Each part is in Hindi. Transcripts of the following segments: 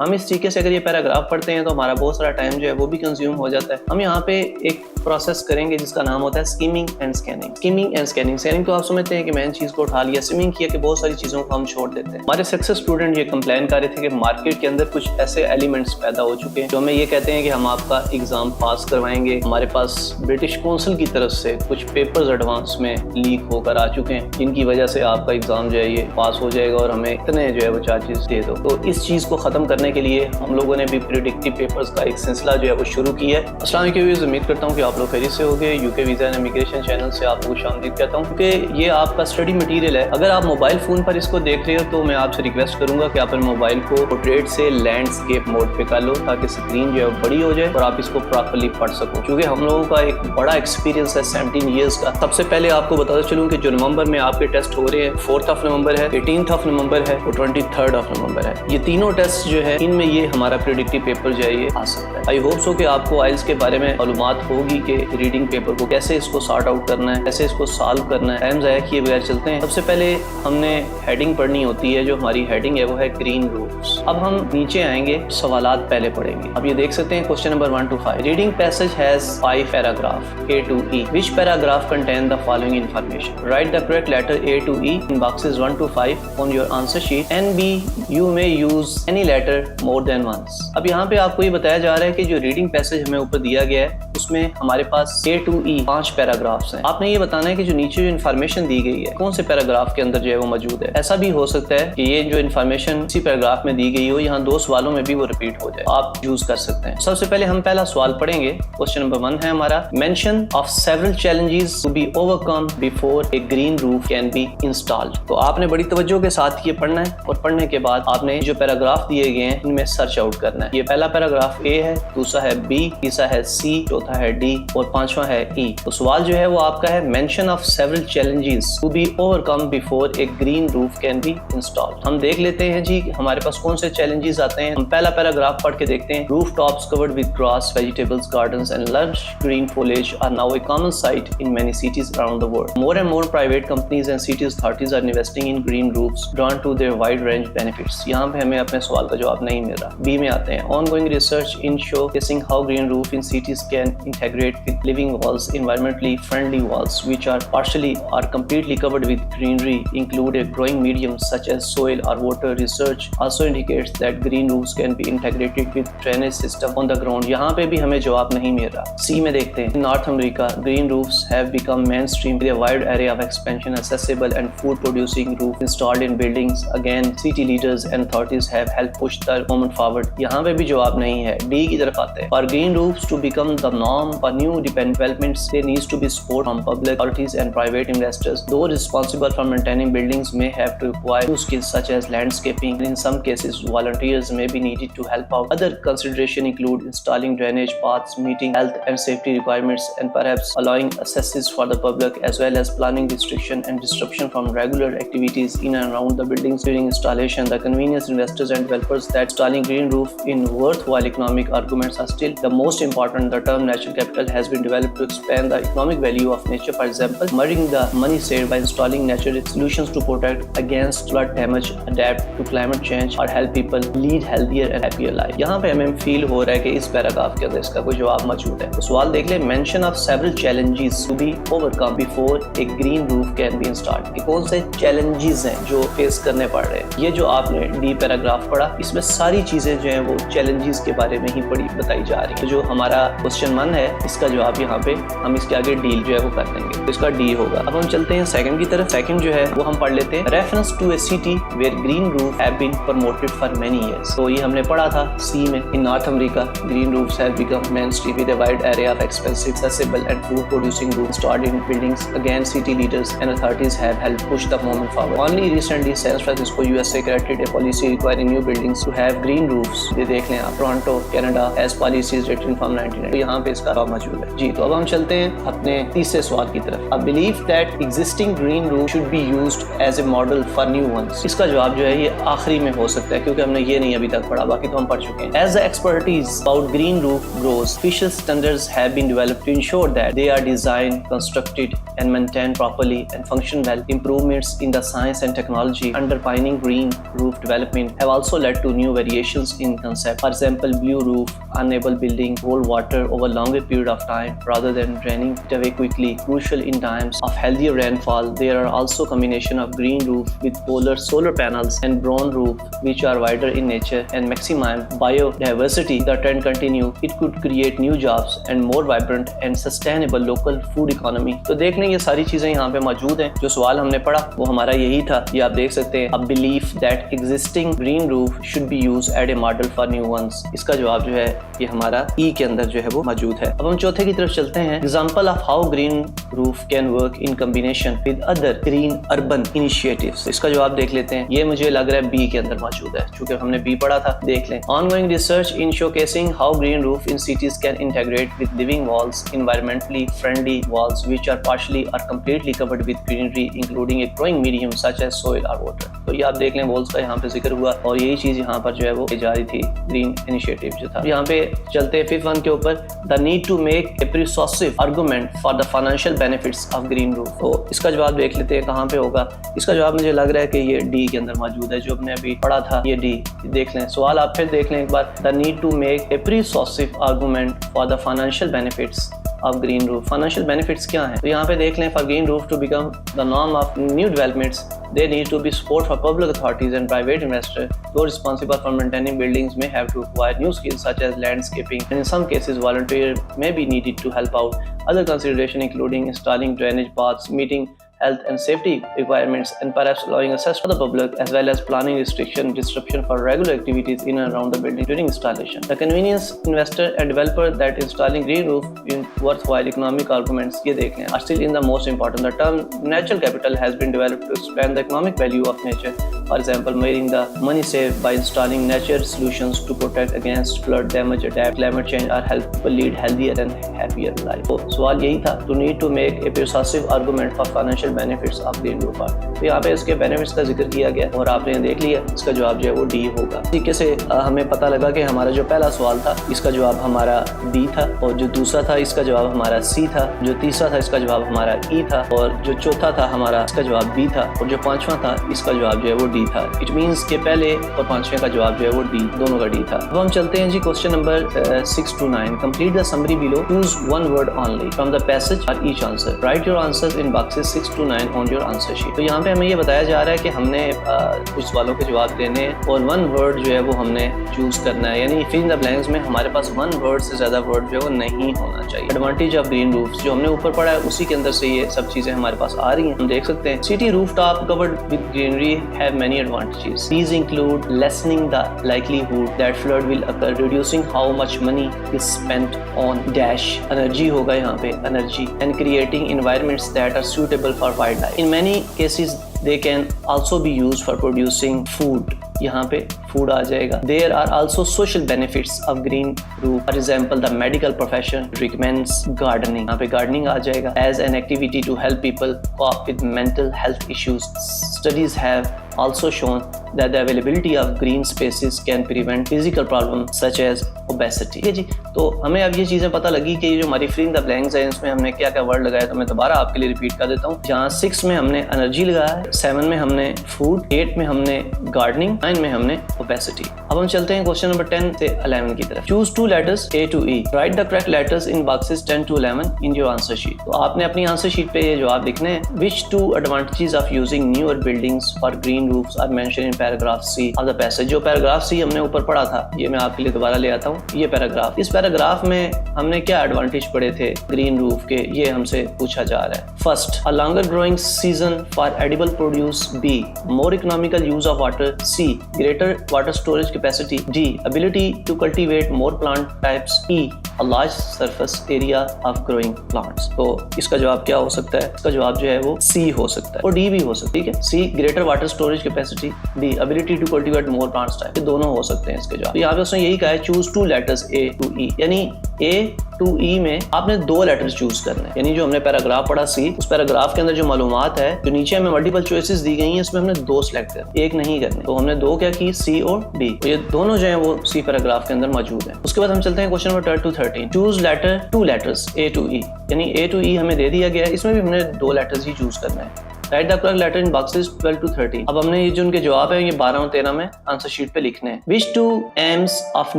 हम इस तरीके से अगर ये पैराग्राफ पढ़ते हैं तो हमारा बहुत सारा टाइम जो है वो भी कंज्यूम हो जाता है। हम यहाँ पे एक प्रोसेस करेंगे जिसका नाम होता है skimming and scanning. Skimming and scanning, scanning तो आप समझते हैं कि मैंने चीज को उठा लिया, स्कीमिंग किया कि बहुत सारी चीजों को हम छोड़ देते हैं। हमारे सक्सेस स्टूडेंट ये कंप्लेन कर रहे थे कि मार्केट के अंदर कुछ ऐसे एलिमेंट्स पैदा हो चुके हैं जो हमें ये कहते हैं कि हम आपका एग्जाम पास करवाएंगे। हमारे पास ब्रिटिश काउंसिल की तरफ से कुछ पेपर्स एडवांस में लीक होकर आ चुके हैं जिनकी वजह से आपका एग्जाम जो है ये पास हो जाएगा और हमें इतने जो है वो चार्जेस दे दो। तो इस चीज को खत्म करने के लिए हम लोगों ने भी प्रेडिक्टिव पेपर्स का एक सिलसिला जो है वो शुरू किया है। अस्सलाम वालेकुम, उम्मीद करता हूँ कि आप लोग खैरियत से होंगे। UK visa and immigration channel से आप लोग खुशामदीद कहता हूँ क्योंकि ये आपका स्टडी मटेरियल है। अगर आप मोबाइल फोन पर इसको देख रहे हो तो मैं आपसे रिक्वेस्ट करूंगा कि आप अपने मोबाइल को पोर्ट्रेट से लैंडस्केप मोड पे कर लो ताकि स्क्रीन जो है बड़ी हो जाए और आप इसको प्रॉपर्ली पढ़ सको। क्योंकि हम लोगों का एक बड़ा एक्सपीरियंस है 17 ईयर्स का। सबसे पहले आपको बताता चलूँ कि जो नवंबर में आपके टेस्ट हो रहे हैं 4 नवंबर है, 18 नवंबर है और 23 नवंबर है। ये तीनों टेस्ट जो है इनमें ये हमारा प्रेडिक्टिव पेपर जो है ये आ सकता है। आई होप सो कि आपको आइल्स के बारे में मालूमात होगी कि रीडिंग पेपर को कैसे इसको सॉर्ट आउट करना है, कैसे इसको सॉल्व करना है। टाइम ज़ाया किए बगैर चलते हैं। सबसे पहले हमने हेडिंग पढ़नी होती है। जो हमारी हेडिंग है वो है ग्रीन रूफ्स। अब हम नीचे आएंगे, सवालात पहले पढ़ेंगे। अब ये देख सकते हैं question number 1 to 5। Reading passage has 5 paragraph A to E। Which paragraph contain the following information? Write the correct letter A to E in boxes 1 to 5 on your answer sheet and B you may use any letter more than once। अब यहाँ पे आपको ये बताया जा रहा है कि जो रीडिंग पैसेज हमें ऊपर दिया गया है उसमें हमारे पास A to E 5 पैराग्राफ्स हैं। आपने ये बताना है कि जो नीचे जो इन्फॉर्मेशन दी गई है कौन से पैराग्राफ के अंदर जो है वो मौजूद है। ऐसा भी हो सकता है कि ये जो इन्फॉर्मेशन इसी पैराग्राफ में दी गई हो यहाँ 2 सवालों में भी वो रिपीट हो जाए, आप यूज कर सकते हैं। सबसे पहले हम पहला सवाल पढ़ेंगे। क्वेश्चन नंबर 1 है हमारा, mention of several challenges to be overcome before a green roof can be installed. तो आपने बड़ी तवज्जो के साथ ये पढ़ना है और पढ़ने के बाद आपने जो पैराग्राफ दिए गए हैं इनमें सर्च आउट करना है। ये पहला पैराग्राफ ए है, दूसरा है बी, तीसरा है सी, चौथा है डी और 5वां है ई। तो सवाल जो है वो आपका है, mention of several challenges to be overcome before a green roof can be installed. हम देख लेते हैं जी हमारे पास कौन से चैलेंजेस आते हैं। हम पहला पैराग्राफ पढ़ के देखते हैं। Roof tops covered with grass, vegetables, gardens and lush green foliage are now a common sight in many cities around the world. More and more private companies and city authorities are investing in green roofs, drawn to their wide range benefits. यहाँ पे हमें अपने सवाल का जवाब नहीं मिल रहा। बी में आते हैं, ongoing research in showcasing how green roof in cities can integrate with living walls, environmentally friendly walls, which are partially or completely covered with greenery, include a growing medium such as soil or water. Research also indicates that green roofs can be integrated with drainage system on the ground. यहाँ पे भी हमें जवाब नहीं मिल रहा। सी में देखते हैं, north America green roofs have become mainstream with a wide array of expansion, accessible and food producing roof installed in buildings. Again, city leaders and authorities have helped push the movement forward. यहाँ पे भी जवाब नहीं है। डी की तरफ आते हैं, for green roofs to become the norm for new developments, there needs to be support from public authorities and private investors. Those responsible for maintaining buildings may have to acquire new skills such as landscaping. In some cases, volunteers may be needed to help out. Other consideration include installing drainage paths, meeting health and safety requirements, and perhaps allowing access for the public, as well as planning restriction and disruption from regular activities in and around the buildings during installation. The convenience investors and developers that installing green roof in worthwhile economic arguments are still the most important. The term natural capital has been developed to expand the economic value of nature. For example, merging the money saved by installing natural solutions to protect against flood damage, adapt to climate change, or help people lead healthier and happier life. यहाँ पे हमें फील हो रहा है कि इस पैराग्राफ के अंदर इसका कोई जवाब मौजूद है। तो सवाल देख ले, mention of several challenges to be overcome before a green roof can be installed. ये कौन से चैलेंजेस हैं जो फेस करने पड़ रहे हैं। ये जो आपने डी पैराग्राफ पढ़ा इसमें सारी चीजें जो हैं वो चैलेंजेस के बारे में ही पढ़ी बताई जा रही है। तो जो हमारा क्वेश्चन 1 है इसका जवाब यहाँ पे हम इसके आगे डील जो है वो कर देंगे, तो इसका डी होगा। अब हम चलते हैं सेकंड की तरफ। सेकंड जो है वो हम पढ़ लेते हैं, reference to a city where green roof have been promoted for many years. तो ये हमने पढ़ा था सी में, in North America green roofs have become mainstream with a wide area of expensive, accessible and food producing roofs installed in buildings. Again, city leaders and authorities have helped push the movement forward. Only recently, San Francisco, USA created a policy requiring new buildings to have green roofs. ये देख लें आप, Toronto, Canada, as policies written from 1990. तो यहाँ पे इसका मौजूद है जी। तो अब हम चलते हैं अपने तीसरे सवाल की तरफ। A belief that existing green roof should be used as a model for new ones। इसका जवाब जो है ये आखिरी में हो सकता है क्योंकि हमने ये नहीं अभी तक पढ़ा, बाकी तो हम पढ़ चुके हैं। As the expertise about green roof grows, official standards have been developed to ensure that they are designed, constructed and maintained properly and function well. Improvements in the science and technology underpinning green roof development have also led to new variations in concept. For example, blue roof enable building hold water over longer period of time rather than draining it away quickly, crucial in times of healthier rainfall. There are also combination of green roof with polar solar panels and brown roof which are wider in nature and maximize biodiversity. The trend continue, it could create new jobs and more vibrant and sustainable local food economy। तो देख लें ये सारी चीजें यहाँ पे मौजूद हैं। जो सवाल हमने पढ़ा वो हमारा यही था, ये आप देख सकते हैं। A belief that existing green roof should be used as a model for new ones। इसका जवाब जो है ये हमारा ई के अंदर जो है वो मौजूद है। अब हम चौथे की तरफ चलते हैं। Example of how green roof can work in combination with other green urban initiatives। इसका जवाब देख लेते हैं। ये मुझे लग रहा है बी के अंदर मौजूद है, चूंकि हमने बी पढ़ा था। देख लें। Ongoing research in showcasing how green roof in cities can integrate with living walls, environmentally friendly walls which are partially or completely covered with greenery including a growing medium such as soil or water। तो ये आप देख लें वॉल्स का यहाँ पे जिक्र हुआ और यही चीज यहाँ पर जो है वो जा रही थी, ग्रीन इनिशिएटिव जो था। यहाँ पे चलते हैं फिफ्थ वन के ऊपर। The need to make a persuasive argument for the financial benefits of green roof। तो इसका जवाब देख लेते हैं कहाँ पे होगा। इसका जवाब मुझे लग रहा है कि ये डी के अंदर मौजूद है, जो हमने अभी पढ़ा था। ये डी देख लें। सवाल आप फिर देख लें एक बार। The need to make a persuasive argument for the financial benefits of green roof। financial benefits क्या हैं? तो यहाँ पे देख लें। for green roof to become the norm of new developments, there needs to be support for public authorities and private investors. Those responsible for maintaining buildings may have to acquire new skills such as landscaping, and in some cases volunteers may be needed to help out. Other consideration including installing drainage paths, meeting health and safety requirements, and perhaps allowing access to the public, as well as planning restriction disruption for regular activities in and around the building during installation. The convenience investor and developer that installing green roof in worthwhile economic arguments ये देखें are still in the most important. The term natural capital has been developed to expand the economic value of nature. For example, measuring the money saved by installing natural solutions to protect against flood damage, adapt climate change, or help people lead healthier and happier life. तो सवाल यही था, to need to make a persuasive argument for financial benefits of green roof। तो यहाँ पे इसके बेनिफिट्स का जिक्र किया गया और आपने देख लिया, इसका जवाब जो है वो डी होगा। इस तरीके से हमें पता लगा कि हमारा जो पहला सवाल था इसका जवाब हमारा डी था, और जो दूसरा था इसका जवाब हमारा सी था, जो तीसरा था इसका जवाब हमारा ई था, और जो चौथा था हमारा इसका जवाब बी था, और जो पांचवा था इसका जवाब जो है वो डी था। इट मीन्स के पहले और पांचवें का जवाब जो है वो डी, दोनों का डी था। अब हम चलते हैं जी question number 6 to 9। Complete the summary below, choose one word only from the passage और each answer. Write your answers in boxes 6 to 9 on your answer sheet. तो यहाँ पे हमें ये बताया जा रहा है कि हमने कुछ सवालों के जवाब देने और वन वर्ड जो है वो हमने चूज करना है, यानी फिल इन द ब्लैंक्स में हमारे पास वन वर्ड से ज्यादा वर्ड जो है वो नहीं होना चाहिए। एडवांटेज ऑफ ग्रीन रूफ्स जो हमने ऊपर पढ़ा है उसी के अंदर से ये सब चीजें हमारे पास आ रही हैं। हम देख सकते हैं city rooftop covered with greenery have many advantages. These include lessening the likelihood that flood will occur, reducing how much money is spent on dash energy होगा यहाँ पे energy, and creating environments that are suitable for wildlife. In many cases, they can also be used for producing food। यहाँ पे फूड आ जाएगा। There are also social benefits of green roof. For example, the medical profession recommends gardening। यहाँ पे gardening आ जाएगा as an activity to help people cope with mental health issues. Studies have also shown that the availability of green spaces can prevent physical problems such as obesity। ठीक है जी, तो हमें अब ये चीज़ें पता लगी कि ये जो हमारी फिल इन द ब्लैंक्स है इसमें हमने क्या क्या वर्ड लगाया। तो मैं दोबारा आपके लिए रिपीट कर देता हूँ। जहाँ 6 में हमने एनर्जी लगाया है, 7 में हमने फूड, 8 में हमने गार्डनिंग, 9 में हमने ओबेसिटी। अब हम चलते हैं क्वेश्चन नंबर 10 से 11 की तरफ। Choose 2 letters A to E। Write the correct letters in boxes 10 to 11 in your answer sheet. तो आपने अपनी आंसर शीट पे ये जवाब लिखने हैं। Which 2 advantages of using newer buildings for green roofs are mentioned in paragraph C of the passage। जो पैराग्राफ C हमने ऊपर पढ़ा था ये मैं आपके लिए दोबारा ले आता हूँ। ये पैराग्राफ, इस पैराग्राफ में हमने क्या एडवांटेज पढ़े थे ग्रीन रूफ के, ये हमसे पूछा जा रहा है। First, a longer growing season for edible produce. B, more economical use of water. C, greater water storage capacity. D, ability to cultivate more plant types। E, a large surface area of growing plants। तो इसका जवाब क्या हो सकता है? इसका जवाब जो है वो सी हो सकता है और डी भी हो सकता है। ठीक है, C greater water storage capacity, D ability to cultivate more plants type, ये दोनों हो सकते हैं इसके जवाब। तो यहाँ पे उसने यही कहा है choose 2 letters A to E, यानी A to E में आपने 2 लेटर्स चूज करने हैं। यानी जो हमने पैराग्राफ पढ़ा सी, उस पैराग्राफ के अंदर जो मालूमात है, जो नीचे हमें मल्टीपल चॉइसेस दी गई हैं, इसमें हमने 2 सिलेक्ट करने, एक नहीं करने। तो हमने 2 क्या की, सी और डी, तो ये दोनों जो है वो सी पैराग्राफ के अंदर मौजूद है। उसके बाद हम चलते हैं question number 12 to 13। Choose letter 2 letters A to E, यानी A to E हमें दे दिया गया है, इसमें भी हमने 2 लेटर्स ही चूज करना है। Write the correct letter in boxes 12 to 13। अब हमने ये जो उनके जवाब है ये 12 और 13 में आंसर शीट पे लिखने हैं। Which 2 aims of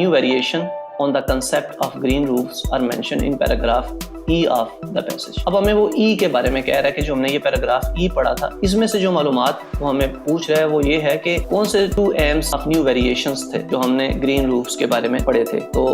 new variation on the concept of green roofs are mentioned in paragraph E of the passage। अब हमें वो E के बारे में कह रहा है कि जो हमने ये पैराग्राफ E पढ़ा था, इसमें से जो मालूमात वो हमें पूछ रहा है वो ये है कि कौन से 2 aims of new variations थे जो हमने ग्रीन रूफ्स के बारे में पढ़े थे। तो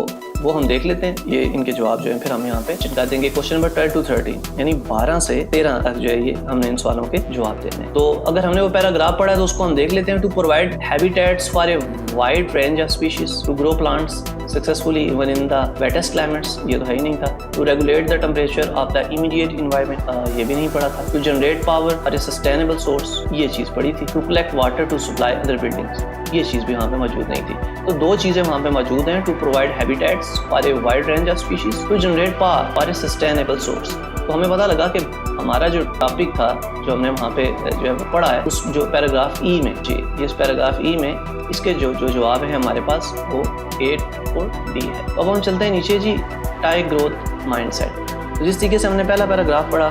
वो हम देख लेते हैं, ये इनके जवाब जो है फिर हम यहाँ पे चिपका देंगे। क्वेश्चन नंबर 12 to 13, यानी 12 से 13 तक जो है ये हमने इन सवालों के जवाब देने हैं। तो अगर हमने वो पैराग्राफ पढ़ा है तो उसको हम देख लेते हैं। To provide habitats for a wide range of species, to grow plants successfully even in the wettest climates, ये तो है ही नहीं था। To regulate the temperature of the immediate environment, ये भी नहीं पढ़ा था। To generate power for a sustainable source, ये चीज पढ़ी थी। To collect water to supply other buildings, ये चीज भी वहाँ पे मौजूद नहीं थी। तो 2 चीजें वहाँ पे मौजूद हैं, to provide habitats for a wide range of species, to generate power for a sustainable source. तो हमें पता लगा कि हमारा जो टॉपिक था, जो हमने वहाँ पे जो है वो पढ़ा है, उस जो पैराग्राफ ई में, जी इस पैराग्राफ ई में इसके जो जवाब है हमारे पास वो A और D है। अब हम चलते हैं नीचे जी, टाई ग्रोथ माइंडसेट। तो जिस तरीके से हमने पहला पैराग्राफ पढ़ा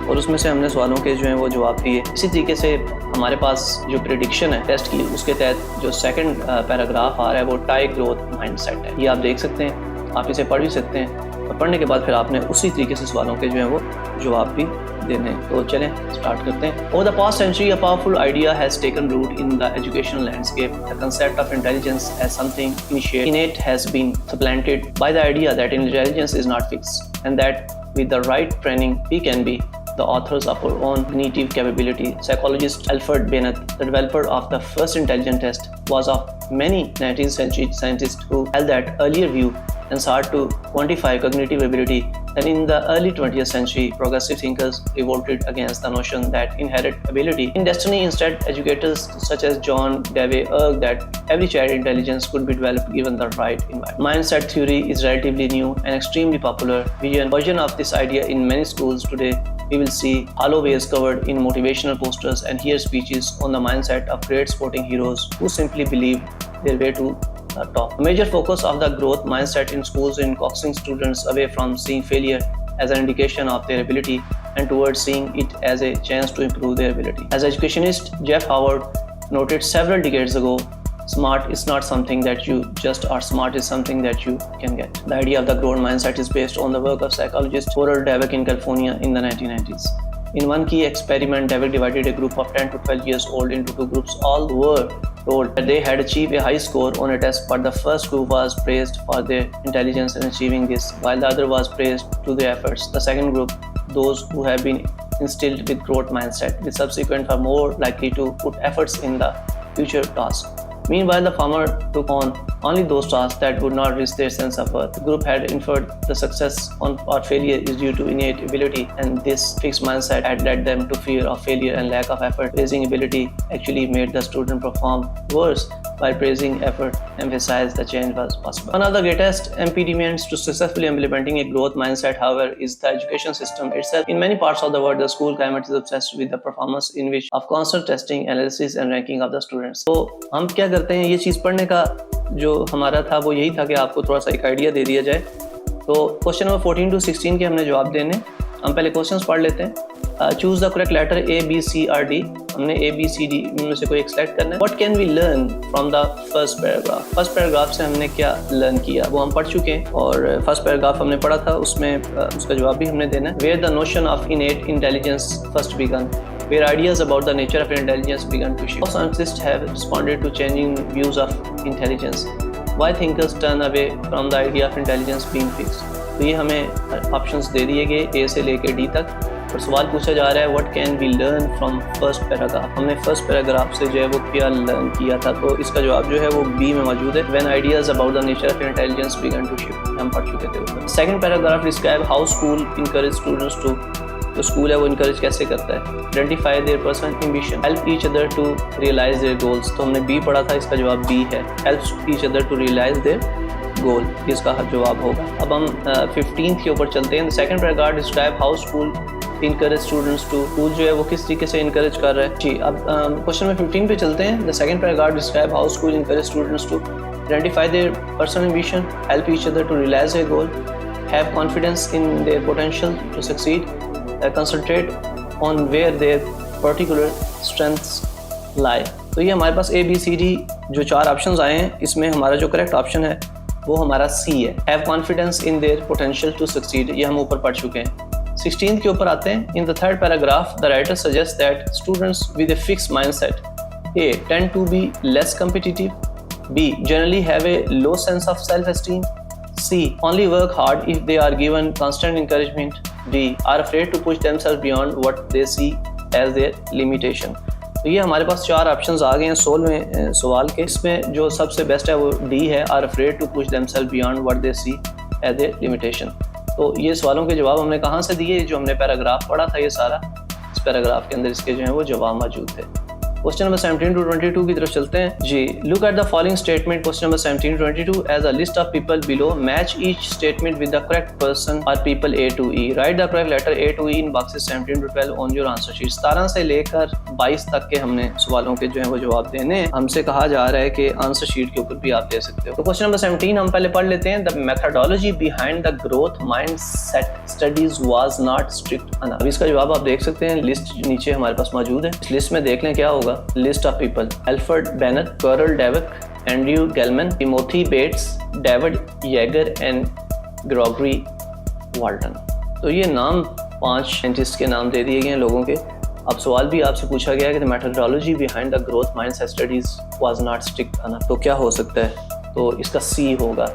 और उसमें से हमने सवालों के जो हैं वो जवाब दिए, इसी तरीके से हमारे पास जो प्रेडिक्शन है टेस्ट की, उसके तहत जो सेकंड पैराग्राफ आ रहा है वो टाई ग्रोथ माइंडसेट है। ये आप देख सकते हैं, आप इसे पढ़ भी सकते हैं और पढ़ने के बाद फिर आपने उसी तरीके से सवालों के जो है वो जवाब भी देने हैं। तो चलें स्टार्ट करते हैं। Over the past century a powerful idea has taken root in the educational landscape. The concept of intelligence as something innate has been supplanted by the idea that intelligence is not fixed and that with the right training we can be the authors of our own cognitive capability. Psychologist Alfred Bennett, the developer of the first intelligence test, was of many 19th century scientists who held that earlier view and sought to quantify cognitive ability. And in the early 20th century, progressive thinkers revolted against the notion that inherent ability in destiny. Instead, educators such as John Dewey urged that every child intelligence could be developed given the right environment. Mindset theory is relatively new and extremely popular. Version of this idea in many schools today. We will see hallways covered in motivational posters and hear speeches on the mindset of great sporting heroes who simply believe their way to the top. A major focus of the growth mindset in schools in coaxing students away from seeing failure as an indication of their ability and towards seeing it as a chance to improve their ability. As educationist Jeff Howard noted several decades ago, smart is not something that you just are, smart is something that you can get. The idea of the growth mindset is based on the work of psychologist Horace Dweck in California in the 1990s. In one key experiment, Dweck divided a group of 10 to 12 years old into 2 groups. All were told that they had achieved a high score on a test, but the first group was praised for their intelligence in achieving this, while the other was praised to their efforts. The second group, those who have been instilled with growth mindset, with subsequent are more likely to put efforts in the future tasks. Meanwhile, the farmer took on only those tasks that would not risk their sense of worth. The group had inferred the success or failure is due to innate ability, and this fixed mindset had led them to fear of failure and lack of effort. Praising ability actually made the student perform worse, while praising effort emphasized the change was possible. One of the greatest impediments to successfully implementing a growth mindset, however, is the education system itself. In many parts of the world, the school climate is obsessed with the performance in which of constant testing, analysis and ranking of the students. So, हम क्या करते हैं, ये चीज़ पढ़ने का जो हमारा था वो यही था कि आपको थोड़ा सा एक आइडिया दे दिया जाए। तो क्वेश्चन नंबर 14 to 16 के हमने जवाब देने। हम पहले क्वेश्चंस पढ़ लेते हैं। Choose the correct letter A, B, C or D। हमने A, B, C, D में से कोई एक सेलेक्ट करना है। What can we learn from the first paragraph? First paragraph से हमने क्या लर्न किया वो हम पढ़ चुके हैं, और फर्स्ट पैराग्राफ हमने पढ़ा था, उसमें उसका जवाब भी हमने देना है। Where the notion of innate intelligence first began, where ideas about the nature of intelligence began to shift. How scientists have responded to changing views of intelligence. Why thinkers turn away from the idea of intelligence being fixed. तो ये हमें ऑप्शंस दे दिए गए A से लेकर D तक, और सवाल पूछा जा रहा है what can we learn from first paragraph. हमने फर्स्ट पैराग्राफ से जो है वो क्या लर्न किया था, तो इसका जवाब जो है वो बी में मौजूद है। When ideas about the nature of intelligence began to shift, हम पढ़ चुके थे ऊपर। Second paragraph describe how school encourage students to, जो स्कूल है वो इनकरेज कैसे करता है। Identify their personal ambition, help each other to realise their goals, तो हमने बी पढ़ा था, इसका जवाब बी है, help each other to realise their goal, इसका जवाब होगा। अब हम 15th के ऊपर चलते हैं। Second paragraph describe how school encourage students to, school जो है वो किस तरीके से इनकरेज कर रहा है। जी, अब क्वेश्चन नंबर 15 पे चलते हैं। The second paragraph describe how school encourage students to identify their personal ambition, help each other to realise their goal, have confidence in their potential to succeed, concentrate on where their particular strengths lie. तो ये हमारे पास ABCD जो 4 ऑप्शंस आए हैं, इसमें हमारा जो करेक्ट ऑप्शन है वो हमारा सी है, have confidence in their potential to succeed, ये हम ऊपर पढ़ चुके हैं। 16th के ऊपर आते हैं। In the third paragraph the writer suggest that students with a fixed mindset A tend to be less competitive, B generally have a low sense of self-esteem, C only work hard if they are given constant encouragement, D are afraid to push themselves beyond what they see as their limitation। तो ये हमारे पास 4 ऑप्शंस आ गए हैं 16वें सवाल के। इसमें जो सबसे बेस्ट है वो डी है, are afraid to push themselves beyond what they see as a limitation. तो ये सवालों के जवाब हमने कहाँ से दिए, जो हमने पैराग्राफ पढ़ा था, ये सारा इस पैराग्राफ के अंदर इसके जो है वो जवाब मौजूद थे। क्वेश्चन नंबर 17 to 22 की तरफ चलते हैं। जी, look at the following statement, question number 17 to 22 as a list of people below, match each statement with the correct person और people A to E, write the correct letter A to E in boxes 17 to 12 on your answer sheet. 17 से लेकर 22 तक के हमने सवालों के जो है वो जवाब देने हैं। हमसे कहा जा रहा है कि आंसर शीट के ऊपर भी आप दे सकते हो। तो क्वेश्चन नंबर 17 हम पहले पढ़ लेते हैं। The methodology behind the growth mindset studies was not strict enough. इसका जवाब आप देख सकते हैं, लिस्ट नीचे हमारे पास मौजूद है। इस लिस्ट में देख लें क्या होगा। List of people, Alfred Bennett, Carl Dweck, Andrew Gelman, Timothy Bates, David Yeager and Gregory Walton. तो ये नाम 5 साइंटिस्ट के नाम दे दिए गए हैं लोगों के। अब सवाल भी आपसे पूछा गया है कि the methodology behind the growth mindset studies was not strict enough, तो क्या हो सकता है, तो इसका सी होगा।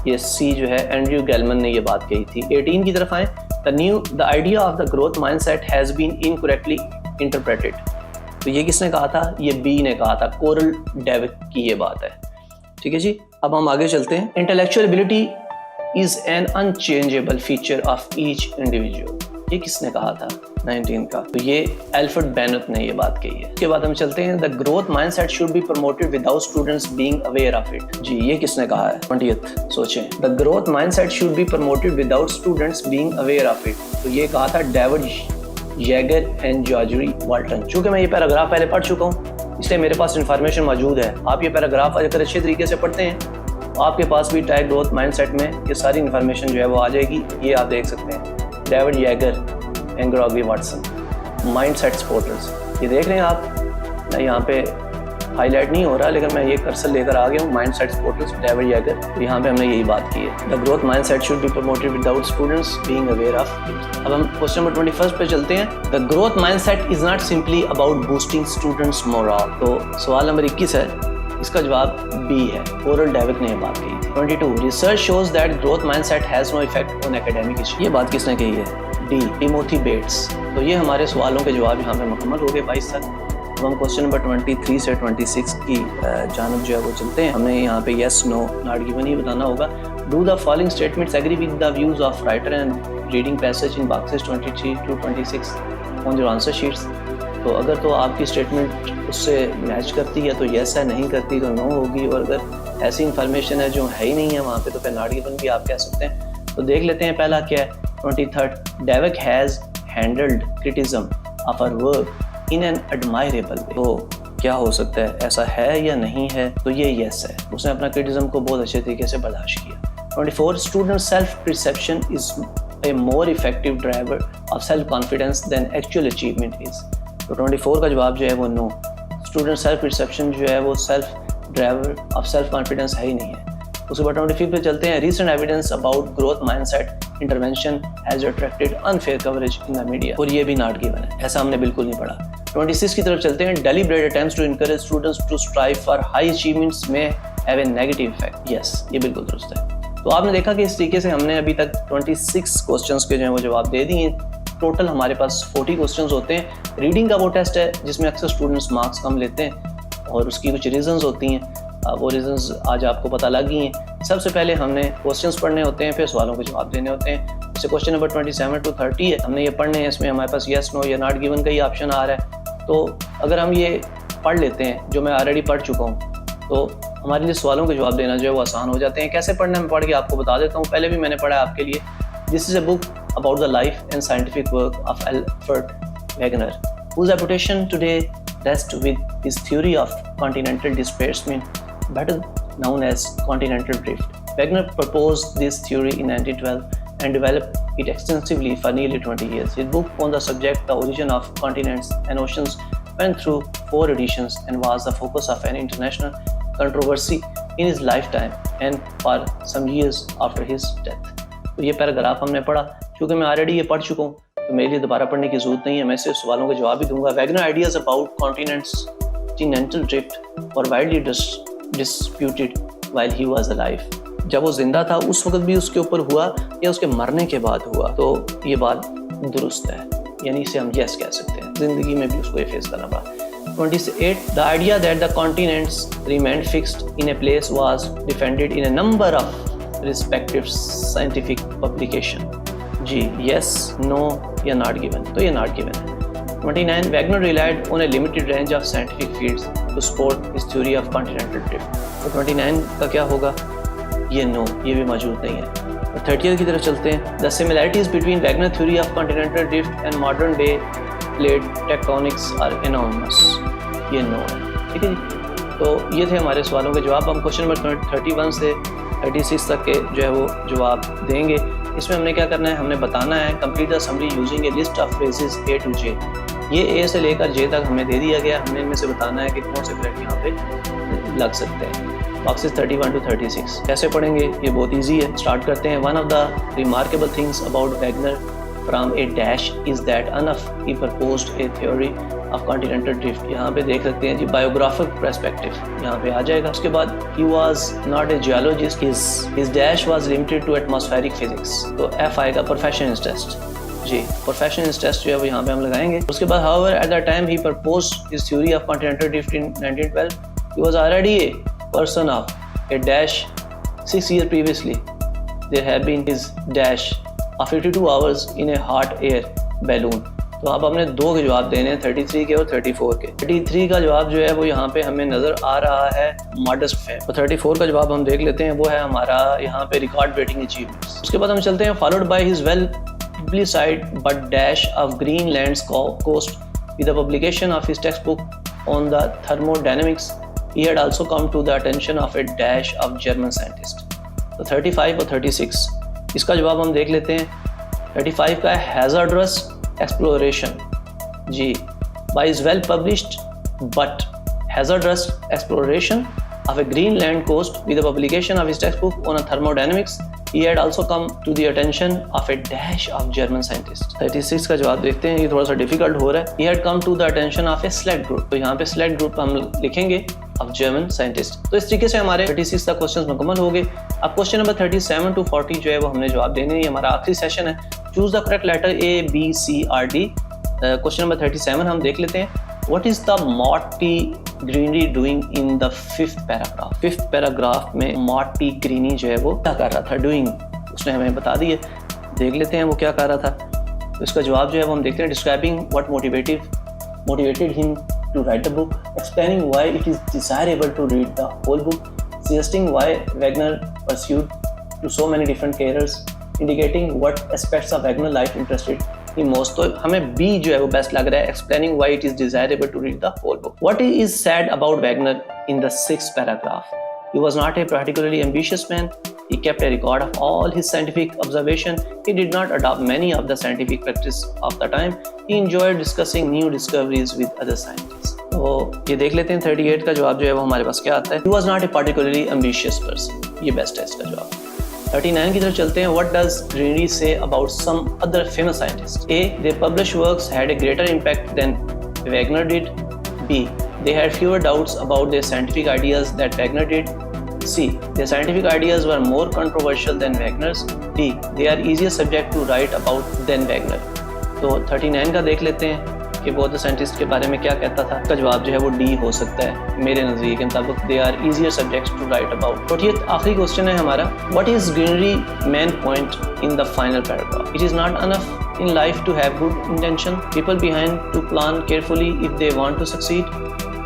ये सी जो है एंड्रयू गेलमैन ने ये बात कही थी। 18 की तरफ आए। The idea of the growth mindset has been incorrectly interpreted, तो ये किसने कहा था, ये बी ने कहा था, कार्ल डेविक की ये बात है। ठीक है जी, अब हम आगे चलते हैं। Intellectual ability is an unchangeable feature of each individual, ये किसने कहा था 19 का, तो ये एल्फ्रेड बेनेट ने ये बात कही है। उसके बाद हम चलते हैं। The growth mindset should be promoted without students being aware of it, जी ये किसने कहा है 20th, सोचें। The growth mindset should be promoted without students being aware of it, तो ये कहा था David Yeager and Georgie Walton. चूंकि मैं ये पैराग्राफ पहले पढ़ चुका हूँ इसलिए मेरे पास इन्फॉर्मेशन मौजूद है। आप ये पैराग्राफ अगर अच्छे तरीके से पढ़ते हैं तो आपके पास भी टाइप ग्रोथ माइंडसेट में ये सारी इन्फॉर्मेशन जो है वो आ जाएगी। ये आप देख सकते हैं, David Yeager and Gregory Watson, mindset supporters, ये देख रहे हैं आप। मैं यहाँ पे हाईलाइट नहीं हो रहा लेकिन मैं ये कर्सर लेकर आ गया हूँ, माइंडसेट सपोर्टर्स डेविड येगर। तो यहाँ पे हमने यही बात की है, the growth mindset should be promoted without students being aware of it. अब हम क्वेश्चन नंबर 21 पे चलते हैं। The growth mindset is not simply about boosting students moral, तो सवाल नंबर 21 है, इसका जवाब बी है, कार्ल डेविक ने ये बात कही थी। 22 research shows that growth mindset has no effect on academic issues, ये बात किसने कही है, डी टिमोथी बेट्स। तो ये हमारे सवालों के जवाब यहाँ पे मुकम्मल हो गए 22 तक। अब हम क्वेश्चन नंबर 23 से 26 की जानब जो है वो चलते हैं। हमें यहाँ पे येस नो नॉट गिवन ही बताना होगा। Do the following statements agree with the views of writer and reading passage in boxes 23 to 26 on your answer sheets. तो अगर तो आपकी स्टेटमेंट उससे मैच करती है तो येस है, नहीं करती तो नो होगी, और अगर ऐसी इंफॉर्मेशन है जो है ही नहीं है वहाँ पे तो फिर नॉट गिवन भी आप कह सकते हैं। तो देख लेते हैं पहला क्या है। 23 Dweck has handled criticism of our work in an admirable way, तो क्या हो सकता है, ऐसा है या नहीं है, तो ये येस है, उसने अपना क्रिटिसिज्म को बहुत अच्छे तरीके से बर्दाश्त किया। 24 student self perception is a more effective driver of self confidence than actual achievement is, तो 24 का जवाब जो है वो नो, स्टूडेंट सेल्फ परसेप्शन जो है वो self driver of self confidence है ही नहीं है। उसके बाद 25 पे चलते हैं। Recent evidence about growth mindset intervention has attracted unfair coverage in the media, और ये भी नॉट गिवन है, ऐसा हमने बिल्कुल नहीं पढ़ा। 26 की तरफ चलते हैं। Deliberate attempts to encourage students to strive for high achievements में have a negative effect, yes ये बिल्कुल दुरुस्त है। तो आपने देखा कि इस तरीके से हमने अभी तक 26 क्वेश्चंस के जो है वो जवाब दे दिए। टोटल हमारे पास 40 क्वेश्चंस होते हैं। रीडिंग का वो टेस्ट है जिसमें अक्सर स्टूडेंट्स मार्क्स कम लेते हैं और उसकी कुछ रीजंस होती हैं, वो रीजंस आज आपको पता लग गई हैं। सबसे पहले हमने क्वेश्चंस पढ़ने होते हैं, फिर सवालों के जवाब देने होते हैं। जैसे क्वेश्चन नंबर 27 to 30 है, हमने ये पढ़ने हैं। इसमें हमारे पास येस नो या नॉट गिवन का ही ऑप्शन आ रहा है। तो अगर हम ये पढ़ लेते हैं जो मैं ऑलरेडी पढ़ चुका हूँ, तो हमारे लिए सवालों के जवाब देना जो है वो आसान हो जाते हैं। कैसे पढ़ना है मैं पढ़ के आपको बता देता हूँ। पहले भी मैंने पढ़ा है आपके लिए। This is a book about the life and scientific work of Albert Wegener, whose reputation today rests with his theory of continental displacement, better known as continental drift. Wegener proposed this theory in 1912 and developed it extensively for nearly 20 years. His book on the subject, The Origin of Continents and Oceans, went through 4 editions and was the focus of an international controversy in his lifetime and for some years after his death. तो ये पैराग्राफ हमने पढ़ा। क्योंकि मैं ऑलरेडी ये पढ़ चुका हूँ तो मेरे लिए दोबारा पढ़ने की जरूरत नहीं है, मैं सिर्फ सवालों के जवाब ही दूंगा। Wagner ideas about continents continental drift were widely disputed while he was alive. जब वो जिंदा था उस वक्त भी उसके ऊपर हुआ या उसके मरने के बाद हुआ, तो ये बात दुरुस्त है, यानी इसे हम यस कह सकते हैं। जिंदगी में भी उसको ये फेस करना पड़ा। 28. The idea that the continents remained fixed in a place was defended in a number of respective scientific publication. Ji, yes, no या not given, तो ये not given है। 29. Wegener relied on a limited range of scientific fields to support his theory of continental drift. तो 29 का क्या होगा? ये no, ये भी मौजूद नहीं है। और 30 की तरफ चलते हैं। The similarities between Wegener theory of continental drift and modern day plate tectonics are enormous. ये no है, ठीक है जी। तो ये थे हमारे सवालों के जवाब। हम क्वेश्चन नंबर 31 से 36 तक के जो है वो जवाब देंगे। इसमें हमने क्या करना है, हमने बताना है complete the summary using A list of phrases A to J। ये A से लेकर J तक हमें दे दिया गया, हमने इनमें से बताना है कि कौन से करेक्ट यहाँ पे लग सकते हैं। बॉक्सेस 31 to 36 कैसे पढ़ेंगे, ये बहुत ईजी है। स्टार्ट करते हैं। One of the remarkable things about Wagner from A dash is that enough he proposed A theory of continental drift. यहाँ पे देख सकते हैं जी, बायोग्राफिक पर्सपेक्टिव यहाँ पे आ जाएगा। उसके बाद he was not a geologist, his dash was limited to atmospheric physics. तो एफ आएगा professional test G, professional test जो है वो यहाँ पे हम लगाएंगे। उसके बाद however at the time he proposed his theory of continental drift in 1912 he was already a person of a dash 6 years previously. There have been his dash of 52 hours in a hot air balloon. तो अब हमने दो के जवाब देने हैं, 33 के और 34 के। 33 का जवाब जो है वो यहाँ पे हमें नजर आ रहा है मॉडेस्ट फेम। तो 34 का जवाब हम देख लेते हैं, वो है हमारा यहाँ पे रिकॉर्ड ब्रेकिंग अचीवमेंट्स। उसके बाद हम चलते हैं followed by his well publicized but dash of Greenland's coast with the publication of his textbook on the thermodynamics. He had also come to the attention of a dash of German scientists. तो 35 और 36 इसका जवाब हम देख लेते हैं। 35 का है hazardous exploration ji, by his well published but hazardous exploration of a Greenland coast with the publication of his textbook on thermodynamics. He had also come to the attention of a dash of German scientists. 36 का जवाब देखते हैं, ये थोड़ा सा डिफिकल्ट हो रहा है। He had come to the attention of a select group. तो यहाँ पे select group हम लिखेंगे of German scientists. तो इस तरीके से हमारे 36 तक क्वेश्चंस मुकम्मल हो गए। अब क्वेश्चन नंबर 37 to 40 जो है वो हमने जवाब देने हैं। ये हमारा आखिरी सेशन है। Choose the correct letter A, B, C or D। Question number 37 हम देख लेते हैं। What is the Morty Greene doing in the 5th paragraph? 5th paragraph में Morty Greene जो है वो क्या कर रहा था, doing, उसने हमें बता दिए। देख लेते हैं वो क्या कर रहा था। तो इसका जवाब जो है वो हम देखते हैं। Describing what motivated him to write the book, explaining why it is desirable to read the whole book, suggesting why Wegener pursued to so many different careers, indicating what aspects of Wegener life interested most. तो हमें B जो है वो बेस्ट लग रहा है। Explaining why it is desirable to read the whole book. What is said about Wegener in the 6th paragraph? He was not a particularly ambitious man. He kept a record of all his scientific observation. He did not adopt many of the scientific practice of the time. He enjoyed discussing new discoveries with other scientists. तो ये देख लेते हैं 38 का जवाब जो है वो हमारे पास क्या आता है। He was not a particularly ambitious person. ये बेस्ट है इसका जवाब। 39 की तरफ चलते हैं। What does Greene say about some other famous scientists? A. Their published works had a greater impact than Wegener did. B. They had fewer doubts about their scientific ideas than Wegener did. C. Their scientific ideas were more controversial than Wegener's. D. They are easier subject to write about than Wegener. तो 39 का देख लेते हैं कि वो द साइंटिस्ट के बारे में क्या कहता था। इसका जवाब जो है वो डी हो सकता है मेरे नज़रिए के मुताबिक। They are easier subjects to write about. 40th आखिरी क्वेश्चन है हमारा, what is greenery main point in the final paragraph? It is not enough in life to have good intention, people behind to plan carefully if they want to succeed.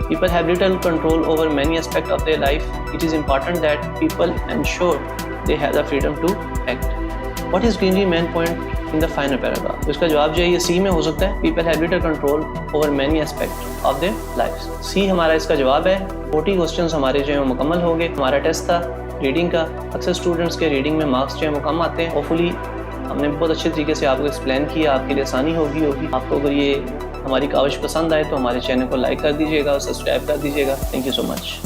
People have little control over many aspects of their life. It is important that people ensure they have the freedom to act. What is greenery main point in the final paragraph? तो इसका जवाब जो है ये सी में हो सकता है, people have little control over many aspects of their lives. सी हमारा इसका जवाब है। 40 क्वेश्चंस हमारे जो है मुकम्मल हो गए। हमारा टेस्ट था रीडिंग का। अक्सर स्टूडेंट्स के रीडिंग में मार्क्स जो है वो कम आते हैं। होपफुली हमने बहुत अच्छे तरीके से आपको एक्सप्लेन किया, आपके लिए आसानी होगी। आपको अगर ये हमारी काविश पसंद आए तो हमारे चैनल को लाइक कर दीजिएगा और सब्सक्राइब कर दीजिएगा। Thank you so much.